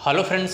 Hello friends,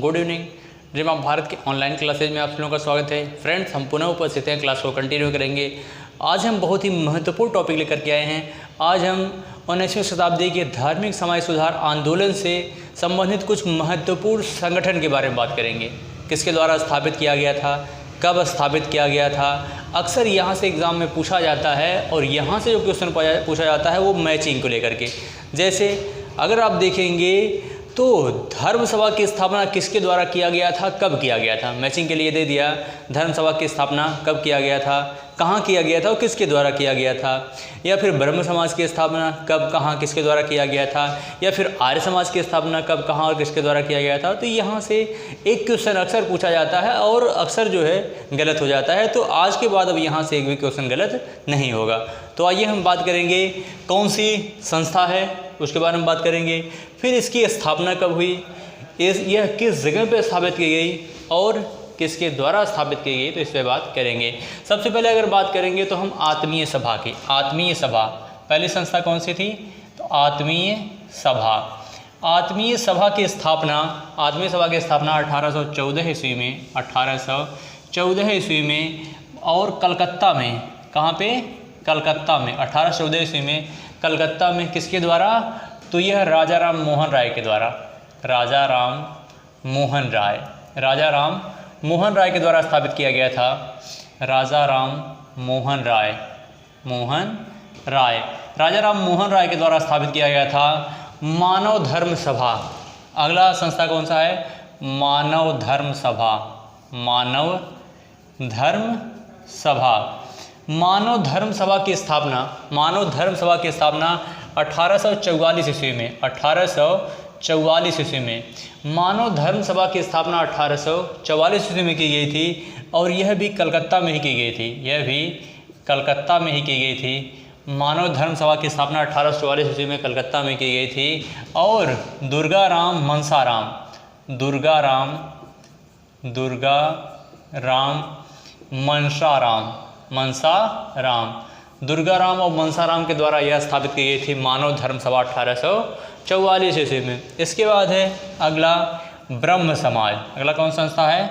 good evening. Dream of Bharat के online classes में आप लोगों का स्वागत है। फ्रेंड्स, हम पुनः उपस्थित हैं, क्लास को कंटिन्यू करेंगे। आज हम बहुत ही महत्वपूर्ण टॉपिक लेकर के आए हैं। आज हम 19वीं शताब्दी के धार्मिक समाज सुधार आंदोलन से संबंधित कुछ महत्वपूर्ण संगठन के बारे में बात करेंगे। किसके द्वारा स्थापित किया गया था, कब स्थापित किया गया था। अक्सर यहाँ से एग्ज़ाम में पूछा जाता है और यहाँ से जो क्वेश्चन पूछा जाता है वो मैचिंग को लेकर के। जैसे अगर आप देखेंगे तो धर्म सभा की स्थापना किसके द्वारा किया गया था, कब किया गया था। मैचिंग के लिए दे दिया, धर्म सभा की स्थापना कब किया गया था, कहाँ किया गया था और किसके द्वारा किया गया था। या फिर ब्रह्म समाज की स्थापना कब, कहाँ, किसके द्वारा किया गया था। या फिर आर्य समाज की स्थापना कब, कहाँ और किसके द्वारा किया गया था। तो यहाँ से एक क्वेश्चन अक्सर पूछा जाता है और अक्सर जो है गलत हो जाता है। तो आज के बाद अब यहाँ से एक भी क्वेश्चन गलत नहीं होगा। तो आइए हम बात करेंगे कौन सी संस्था है, उसके बारे में बात करेंगे। फिर इसकी स्थापना कब हुई, यह किस जगह पर स्थापित की गई और किसके द्वारा स्थापित की गई, तो इस पर बात करेंगे। सबसे पहले अगर बात करेंगे तो हम आत्मीय सभा की। आत्मीय सभा पहली संस्था कौन सी थी, तो आत्मीय सभा। आत्मीय सभा की स्थापना 1814 ईस्वी में, 1814 ईस्वी में और कलकत्ता में। कहाँ पे, कलकत्ता में। 1814 ईस्वी में कलकत्ता में किसके द्वारा, तो यह राजा राम मोहन राय के द्वारा। राजा राम मोहन राय के द्वारा स्थापित किया गया था। राजा राम मोहन राय राजा राम मोहन राय के द्वारा स्थापित किया गया था। मानव धर्म सभा, अगला संस्था कौन सा है, मानव धर्म सभा। मानव धर्म सभा की स्थापना 1844 ईस्वी में। 1844 ईस्वी में मानव धर्म सभा की स्थापना 1844 ईस्वी में की गई थी और यह भी कलकत्ता में ही की गई थी। मानव धर्म सभा की स्थापना 1844 ईस्वी में कलकत्ता में की गई थी। और दुर्गा राम और मनसाराम के द्वारा यह स्थापित की गई थी मानव धर्म सभा 1844 ईस्वी में। इसके बाद है अगला ब्रह्म समाज। अगला कौन संस्था है,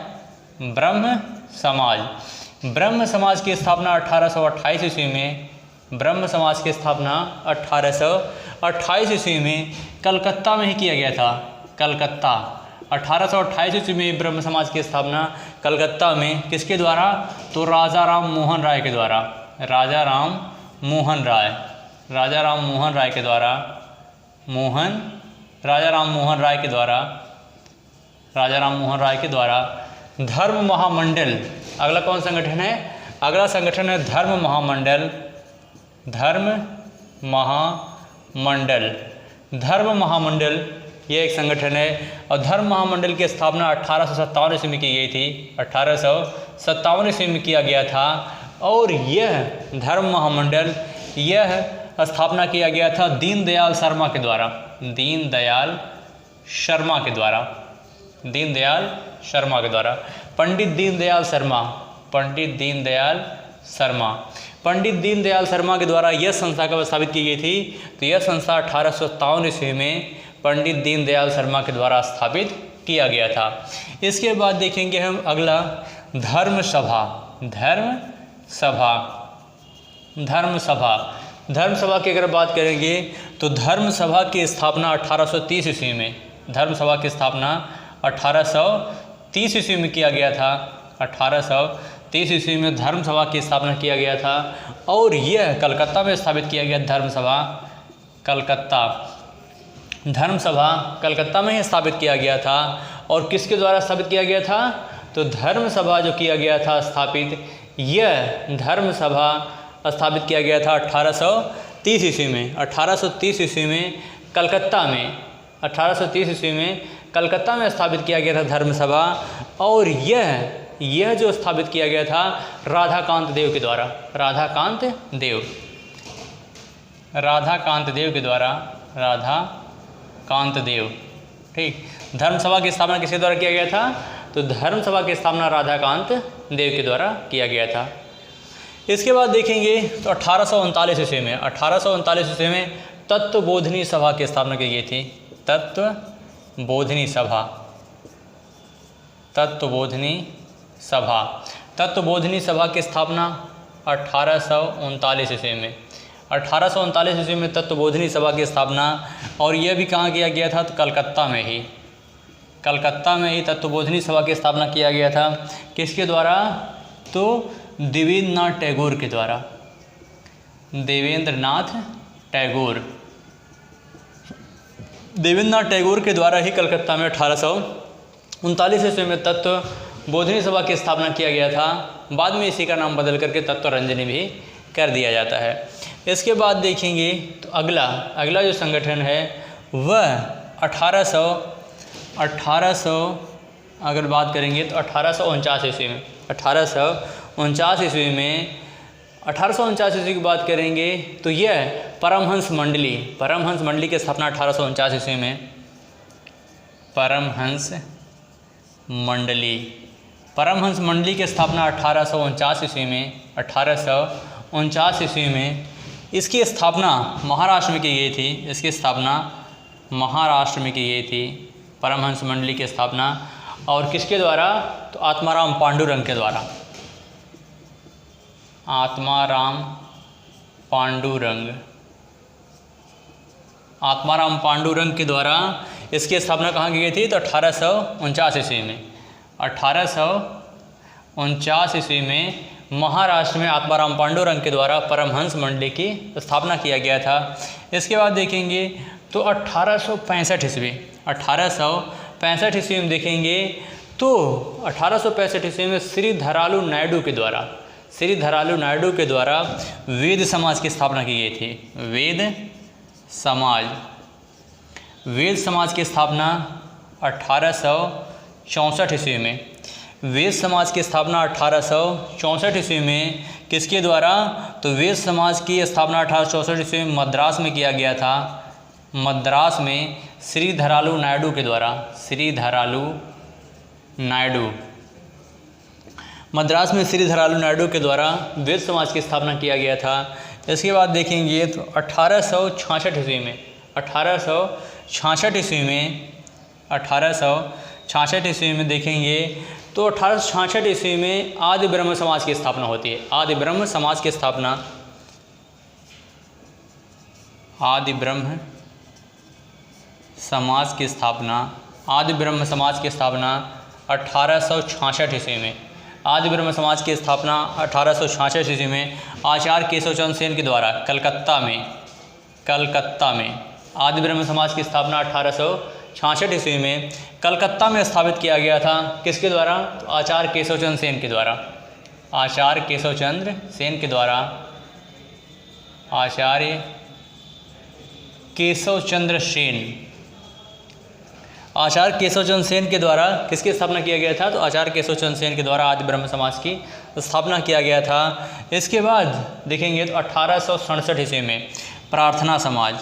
ब्रह्म समाज की स्थापना 1828 ईस्वी में। ब्रह्म समाज की स्थापना 1828 ईस्वी में कलकत्ता में ही किया गया था। 1828 ईस्वी में ब्रह्म समाज की स्थापना कलकत्ता में किसके द्वारा, तो राजा राम मोहन राय के द्वारा। राजा राम मोहन राय के द्वारा धर्म महामंडल। अगला कौन संगठन है, अगला संगठन है धर्म महामंडल। यह एक संगठन है और धर्म महामंडल की स्थापना 1857 ईस्वी में की गई थी। 1857 ईस्वी में किया गया था और यह धर्म महामंडल स्थापना किया गया था दीनदयाल शर्मा के द्वारा। पंडित दीनदयाल शर्मा के द्वारा यह संस्था कब स्थापित की गई थी, तो यह संस्था 1857 ईस्वी में पंडित दीनदयाल शर्मा के द्वारा स्थापित किया गया था। इसके बाद देखेंगे हम अगला धर्म सभा की अगर बात करेंगे तो धर्म सभा की स्थापना 1830 ईस्वी में। धर्म सभा की स्थापना 1830 ईस्वी में किया गया था। 1830 ईस्वी में धर्म सभा की स्थापना किया गया था और यह कलकत्ता में स्थापित किया गया। धर्म सभा कलकत्ता में ही स्थापित किया गया था। और किसके द्वारा स्थापित किया गया था, तो धर्म सभा जो किया गया था स्थापित, यह धर्म सभा स्थापित किया गया था 1830 ईस्वी में। 1830 ईस्वी में कलकत्ता में स्थापित किया गया था धर्म सभा। और यह जो स्थापित किया गया था राधाकांत देव के द्वारा। राधाकांत देव, ठीक। धर्म सभा की स्थापना किसके द्वारा किया गया था, तो धर्म सभा की स्थापना राधाकांत देव के द्वारा किया गया था। इसके बाद देखेंगे तो 1839 ईस्वी में तत्वबोधिनी सभा की स्थापना की गई थी। तत्वबोधिनी सभा, तत्वबोधिनी सभा। तत्वबोधिनी सभा की स्थापना 1839 ईस्वी में, 1839 ईस्वी में तत्वबोधिनी सभा की स्थापना। और यह भी कहाँ किया गया था? तो कलकत्ता में ही, कलकत्ता में ही तत्वबोधिनी सभा की स्थापना किया गया था। किसके द्वारा? तो देवेंद्रनाथ टैगोर के द्वारा, देवेंद्रनाथ टैगोर, देवेंद्रनाथ टैगोर के द्वारा ही कलकत्ता में 1839 ईस्वी में तत्वबोधिनी सभा की स्थापना किया गया था। बाद में इसी का नाम बदल करके तत्वरंजनी भी कर दिया जाता है। इसके बाद देखेंगे तो अगला जो संगठन है वह 1800 अगर बात करेंगे तो 1849 ईस्वी में, 1849 ईस्वी में, 1849 ईस्वी की बात करेंगे तो यह परमहंस मंडली की स्थापना 1849 ईस्वी में, परमहंस मंडली की स्थापना 1849 ईस्वी में, 1849 ईस्वी में। इसकी स्थापना महाराष्ट्र में की गई थी, इसकी स्थापना महाराष्ट्र में की गई थी परमहंस मंडली की स्थापना। और किसके द्वारा? तो आत्माराम पांडुरंग के द्वारा, आत्माराम पांडुरंग के द्वारा इसकी स्थापना कहाँ की गई थी? तो 1849 ईस्वी में, 1849 ईस्वी में महाराष्ट्र में आत्माराम पांडुरंग के द्वारा परमहंस मंडली की स्थापना किया गया था। इसके बाद देखेंगे तो 1865 ईस्वी में देखेंगे तो 1865 ईस्वी में श्री धरालू नायडू के द्वारा वेद समाज की स्थापना की गई थी। वेद समाज की स्थापना 1864 ईस्वी में, वेद समाज की स्थापना 1864 ईस्वी में। किसके द्वारा? तो वेद समाज की स्थापना 1864 ईस्वी में मद्रास में किया गया था, मद्रास में श्री धरालू नायडू के द्वारा, मद्रास में श्री धरालू नायडू के द्वारा वेद समाज की स्थापना किया गया था। इसके बाद देखेंगे तो 1866 ईस्वी में, 1866 ईस्वी में देखेंगे तो 1866 ईस्वी में आदि ब्रह्म समाज की स्थापना होती है। आदि ब्रह्म समाज की स्थापना 1866 ईस्वी में, आदि ब्रह्म समाज की स्थापना 1866 ईस्वी में आचार्य केशवचंद्र सेन के द्वारा कलकत्ता में आदि ब्रह्म समाज की स्थापना 1866 ईस्वी में कलकत्ता में स्थापित किया गया था। किसके द्वारा? तो आचार्य केशवचंद्र सेन के द्वारा, आचार्य केशवचंद्र सेन के द्वारा किसकी स्थापना किया गया था? तो आचार्य केशवचंद्र सेन के द्वारा आदि ब्रह्म समाज की स्थापना किया गया था। इसके बाद देखेंगे तो 1867 ईस्वी में प्रार्थना समाज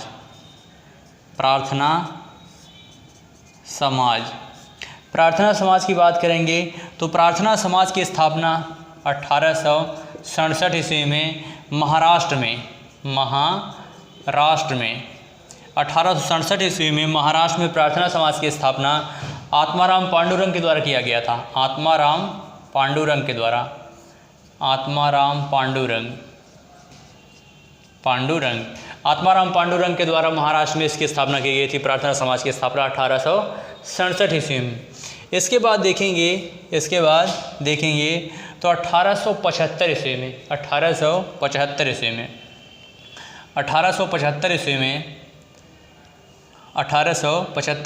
की बात करेंगे तो प्रार्थना समाज की स्थापना 1867 ईस्वी में महाराष्ट्र में 1867 ईस्वी में महाराष्ट्र में प्रार्थना समाज की स्थापना आत्माराम पांडुरंग के द्वारा किया गया था। आत्माराम पांडुरंग के द्वारा महाराष्ट्र में इसकी स्थापना की गई थी। प्रार्थना समाज की स्थापना 1867 ईस्वी में। इसके बाद देखेंगे तो 1875 ईस्वी में, 1875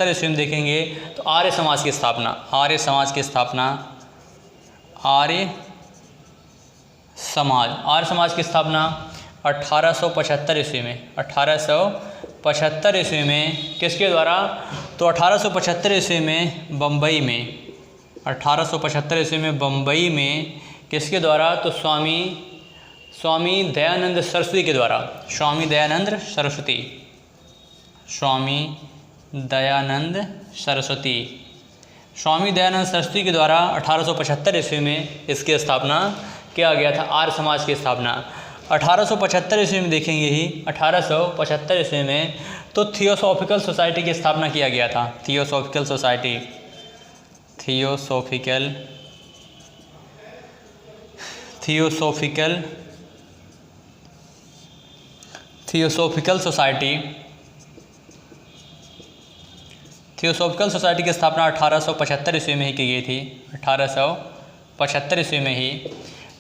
ईस्वी में देखेंगे तो आर्य समाज की स्थापना 1875 ईस्वी में, 1875 ईस्वी में किसके द्वारा? तो 1875 ईस्वी में बम्बई में, 1875 ईस्वी में बम्बई में किसके द्वारा? तो स्वामी दयानंद सरस्वती के द्वारा, स्वामी दयानंद सरस्वती के द्वारा 1875 ईस्वी में इसकी स्थापना किया गया था, आर्य समाज की स्थापना। 1875 ईस्वी में देखेंगे ही 1875 ईस्वी में तो थियोसॉफिकल सोसाइटी की स्थापना किया गया था। Theosophical society, theosophical society, theosophical society की स्थापना 1875 ईस्वी में ही की गई थी। 1875 ईस्वी में ही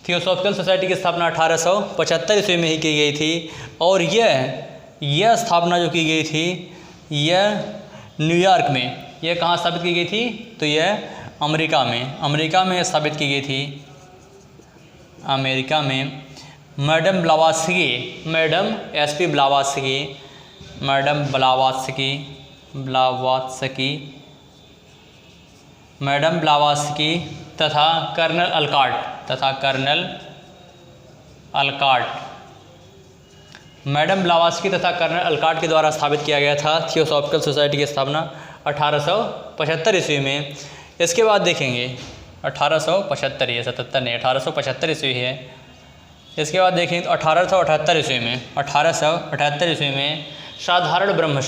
थियोसॉफिकल सोसाइटी की स्थापना 1875 ईस्वी में ही की गई थी। और यह स्थापना जो की गई थी यह न्यूयॉर्क में, यह कहाँ स्थापित की गई थी? तो यह अमेरिका में स्थापित की गई थी। अमेरिका में madam Blavatsky, madam SP Blavatsky, madam Blavatsky तथा कर्नल अल्काट, मैडम ब्लावात्स्की तथा कर्नल अल्काट के द्वारा स्थापित किया गया था थियोसॉफिकल सोसाइटी की स्थापना 1875 ईस्वी में। इसके बाद देखेंगे 1875, ये 77 नहीं, 1875 ईस्वी है। इसके बाद देखेंगे तो 1878 ईस्वी में, 1878 ईस्वी में साधारण ब्रह्म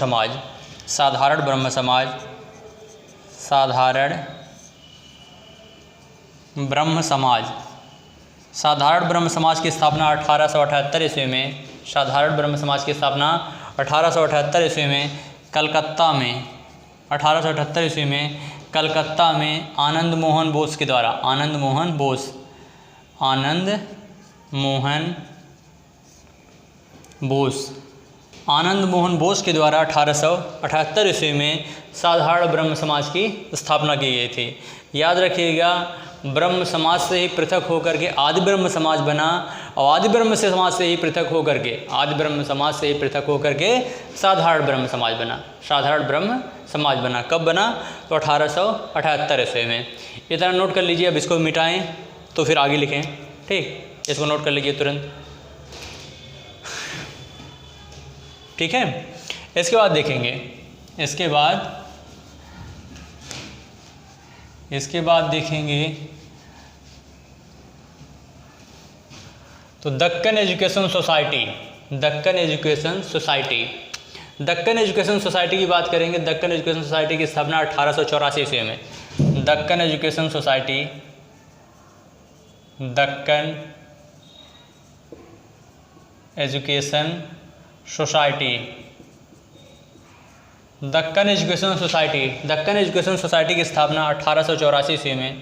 समाज की स्थापना 1878 ईस्वी में, साधारण ब्रह्म समाज की स्थापना 1878 ईस्वी में कलकत्ता में, 1878 ईस्वी में कलकत्ता में आनंद मोहन बोस के द्वारा, आनंद मोहन बोस के द्वारा 1878 ईस्वी में साधारण ब्रह्म समाज की स्थापना की गई थी। याद रखिएगा, ब्रह्म समाज से ही पृथक होकर के आदि ब्रह्म समाज बना, और आदि ब्रह्म से समाज से ही पृथक होकर के, आदि ब्रह्म समाज से ही पृथक होकर के साधारण ब्रह्म समाज बना, साधारण ब्रह्म समाज बना। कब बना? तो 1878 ईस्वी में। इतना नोट कर लीजिए। अब इसको मिटाएं तो फिर आगे लिखें, ठीक, इसको नोट कर लीजिए तुरंत, ठीक है। इसके बाद देखेंगे, इसके बाद देखेंगे तो दक्कन एजुकेशन सोसाइटी की बात करेंगे। दक्कन एजुकेशन सोसाइटी की स्थापना 1884 ईस्वी में। दक्कन एजुकेशन सोसाइटी की स्थापना 1884 ईस्वी में,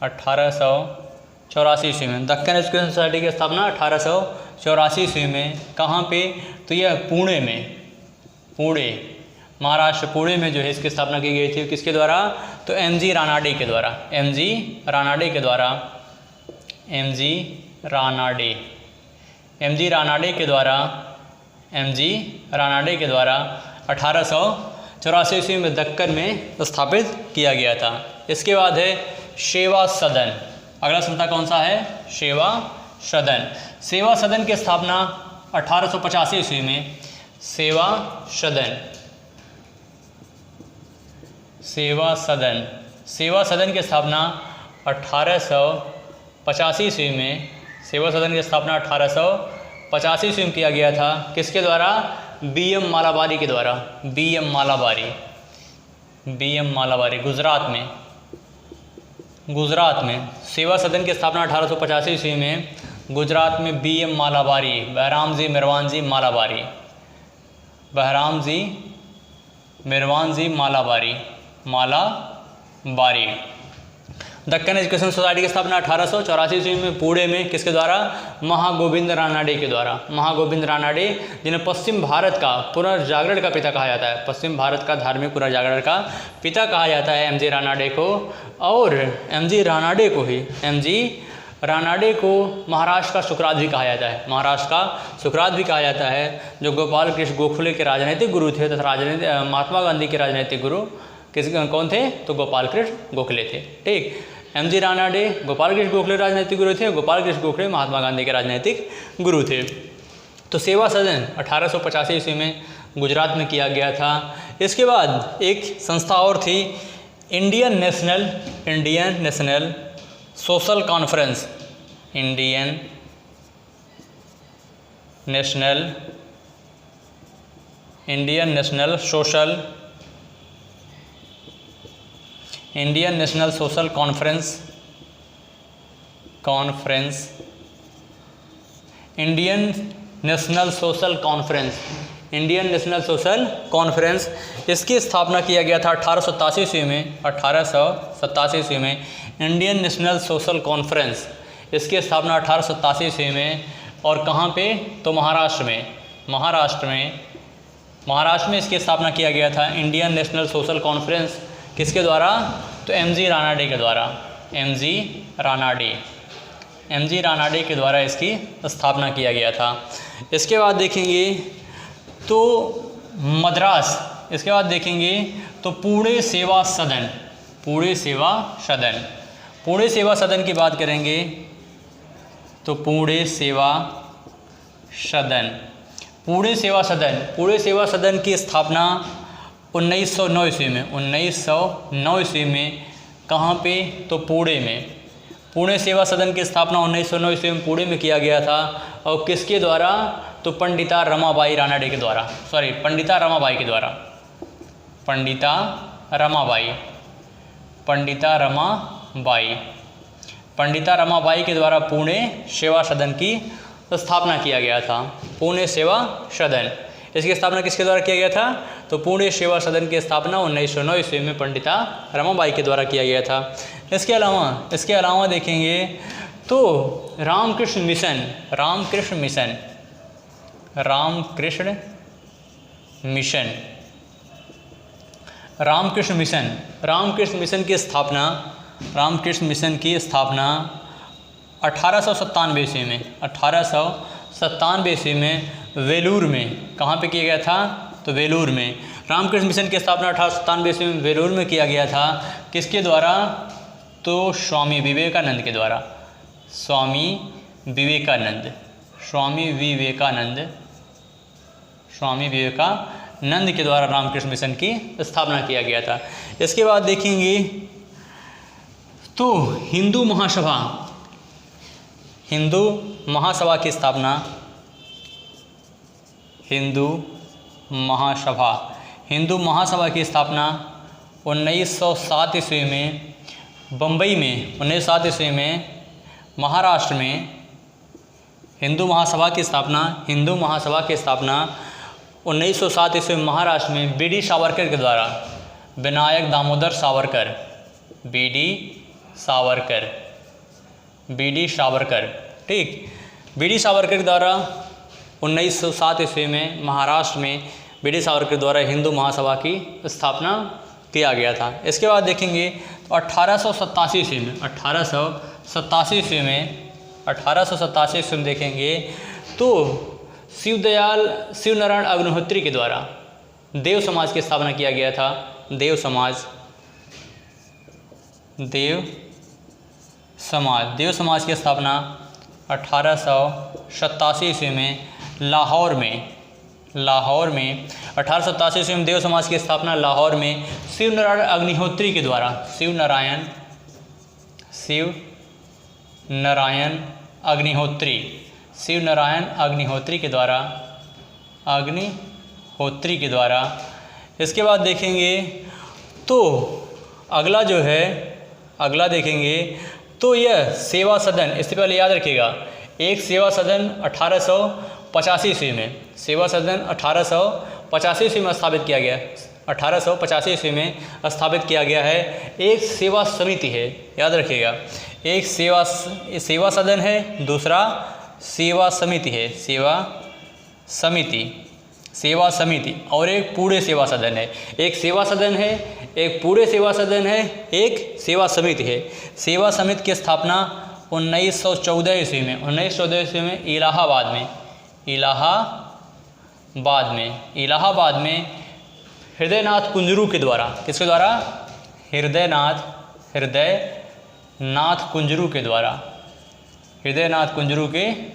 1884 ईस्वी में। दक्कन एजुकेशन सोसाइटी की स्थापना 1884 ईस्वी में। कहाँ पे? तो यह पुणे, महाराष्ट्र, पुणे में जो है इसकी स्थापना की गई थी। किसके द्वारा? तो एम जी रानाडे के द्वारा, 1884 ईस्वी में दक्कन में स्थापित किया गया था। इसके बाद है सेवा सदन। अगला संस्था कौन सा है? सेवा सदन की स्थापना 1885 ईस्वी में। सेवा सदन की स्थापना 1885 ईस्वी में। सेवा सदन की स्थापना 1885 ईस्वी में किया गया था। किसके द्वारा? बी.एम. मालाबारी के द्वारा, बी.एम. मालाबारी, गुजरात में। सेवा सदन की स्थापना 1885 ईस्वी में गुजरात में बी.एम. मालाबारी, बहराम जी मिरवान मालाबारी। दक्कन एजुकेशन सोसाइटी की स्थापना 1884 ईस्वी में पुणे में। किसके द्वारा? महागोविंद रानाडे के द्वारा। महागोविंद रानाडे, जिन्हें पश्चिम भारत का पुनर्जागरण का पिता कहा जाता है, पश्चिम भारत का धार्मिक पुनर्जागरण का पिता कहा जाता है एम जी रानाडे को। और एम जी रानाडे को महाराष्ट्र का सुकरात भी कहा जाता है, जो गोपाल कृष्ण गोखले के राजनीतिक गुरु थे तथा महात्मा गांधी के राजनीतिक गुरु कौन थे? तो गोपाल कृष्ण गोखले थे, ठीक। एम जी रानाडे गोपाल कृष्ण गोखले राजनीतिक गुरु थे, गोपाल कृष्ण गोखले महात्मा गांधी के राजनीतिक गुरु थे। तो सेवा सदन 1885 ईस्वी में गुजरात में किया गया था। इसके बाद एक संस्था और थी, Indian national social conference, Indian national social conference Indian national social conference इसकी स्थापना किया गया था 1887 ईस्वी में। 1887 ईस्वी में इंडियन नेशनल सोशल कॉन्फ्रेंस, इसकी स्थापना 1887 ईस्वी में। और कहाँ पे? तो महाराष्ट्र में इसकी स्थापना किया गया था इंडियन नेशनल सोशल कॉन्फ्रेंस। किसके द्वारा? तो एम.जी. रानाडे के द्वारा। एम.जी. रानाडे के द्वारा इसकी स्थापना किया गया था। इसके बाद देखेंगे तो मद्रास, इसके बाद देखेंगे तो पुणे सेवा सदन की बात करेंगे तो पुणे सेवा सदन की स्थापना 1909 ईस्वी में। कहाँ पे? तो पुणे सेवा सदन की स्थापना 1909 ईस्वी में पुणे में किया गया था। और किसके द्वारा? तो पंडिता रमाबाई के द्वारा पुणे सेवा सदन की स्थापना किया गया था। पुणे सेवा सदन, इसकी स्थापना किसके द्वारा किया गया था? तो पुणे सेवा सदन की स्थापना 1909 ईस्वी में पंडिता रमाबाई के द्वारा किया गया था। इसके अलावा देखेंगे तो रामकृष्ण मिशन की स्थापना 1897 ईस्वी में वेलूर में। कहाँ पे किया गया था? तो वेलूर में। रामकृष्ण मिशन की स्थापना 1897 ईस्वी में वेलूर में किया गया था। किसके द्वारा? तो स्वामी विवेकानंद के द्वारा। स्वामी विवेकानंद के द्वारा रामकृष्ण मिशन की स्थापना किया गया था। इसके बाद देखेंगे तो हिंदू महासभा की स्थापना 1907 ईस्वी में बम्बई में। 1907 ईस्वी में महाराष्ट्र में हिंदू महासभा की स्थापना 1907 ईस्वी में महाराष्ट्र में बी.डी. सावरकर के द्वारा। विनायक दामोदर सावरकर, बी.डी. सावरकर, ठीक। बी.डी. सावरकर के द्वारा 1907 ईस्वी में महाराष्ट्र में बी.डी. सावरकर द्वारा हिंदू महासभा की स्थापना किया गया था। इसके बाद देखेंगे तो 1887 ईस्वी में देखेंगे तो शिव नारायण अग्निहोत्री के द्वारा देव समाज की स्थापना किया गया था। देव समाज की स्थापना 1887 ईस्वी में लाहौर में 1887 ईस्वी में देव समाज की स्थापना लाहौर में शिव नारायण अग्निहोत्री के द्वारा। शिव नारायण अग्निहोत्री के द्वारा। इसके बाद देखेंगे तो अगला देखेंगे तो यह सेवा सदन, इससे पहले याद रखिएगा एक सेवा सदन 1885 ईस्वी में, सेवा सदन 1885 ईस्वी में स्थापित किया गया। 1885 ईस्वी में स्थापित किया गया है। एक सेवा समिति है, याद रखिएगा, एक सेवा सदन है, दूसरा सेवा समिति है, सेवा समिति और एक पूरे सेवा सदन है। एक सेवा सदन है, एक पूरे सेवा सदन है, एक सेवा समिति है। सेवा समिति की स्थापना 1914 ईस्वी में इलाहाबाद में हृदयनाथ कुंजरू के द्वारा। किसके द्वारा? हृदयनाथ कुंजरू के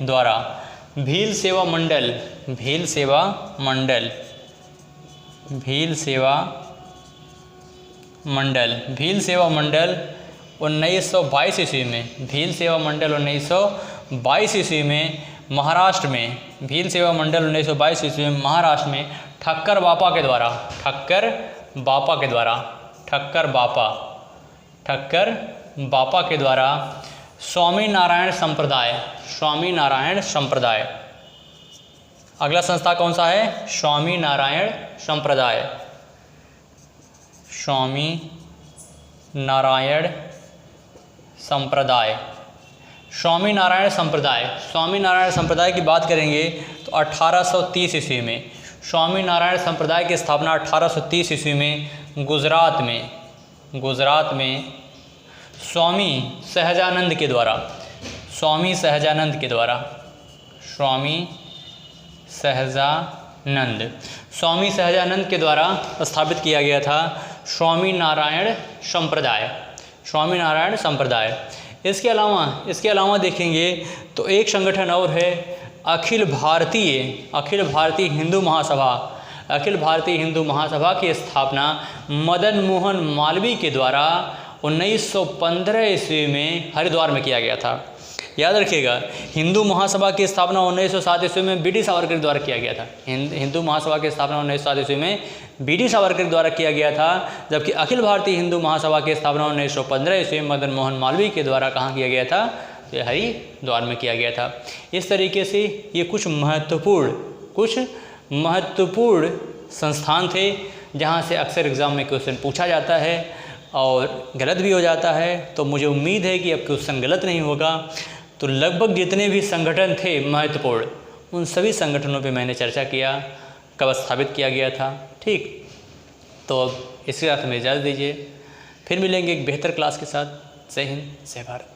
द्वारा भील सेवा मंडल 1922 ईस्वी में महाराष्ट्र में भील सेवा मंडल 1922 ईस्वी में महाराष्ट्र में ठक्कर बापा के द्वारा स्वामी नारायण संप्रदाय। अगला संस्था कौन सा है? स्वामी नारायण संप्रदाय। स्वामी नारायण संप्रदाय की बात करेंगे तो 1830 ईस्वी में स्वामी नारायण संप्रदाय की स्थापना 1830 ईस्वी में गुजरात में स्वामी सहजानंद के द्वारा स्थापित किया गया था स्वामी नारायण संप्रदाय। इसके अलावा देखेंगे तो एक संगठन और है अखिल भारतीय हिंदू महासभा की स्थापना मदन मोहन मालवीय के द्वारा 1915 ईस्वी में हरिद्वार में किया गया था। याद रखिएगा, हिंदू महासभा की स्थापना 1907 ईस्वी में बी डी सावरकर द्वारा किया गया था। हिंदू महासभा की स्थापना 1907 ईस्वी में बी डी सावरकर द्वारा किया गया था, जबकि अखिल भारतीय हिंदू महासभा की स्थापना 1915 ईस्वी में मदन मोहन मालवीय के द्वारा कहाँ किया गया था? तो हरिद्वार में किया गया था। इस तरीके से ये कुछ महत्वपूर्ण संस्थान थे जहाँ से अक्सर एग्ज़ाम में क्वेश्चन पूछा जाता है और गलत भी हो जाता है। तो मुझे उम्मीद है कि अब क्वेश्चन गलत नहीं होगा। तो लगभग जितने भी संगठन थे महत्वपूर्ण, उन सभी संगठनों पे मैंने चर्चा किया, कब स्थापित किया गया था। ठीक, तो अब इसके साथ हमें इजाज़त दीजिए, फिर मिलेंगे एक बेहतर क्लास के साथ। जय हिंद, जय भारत।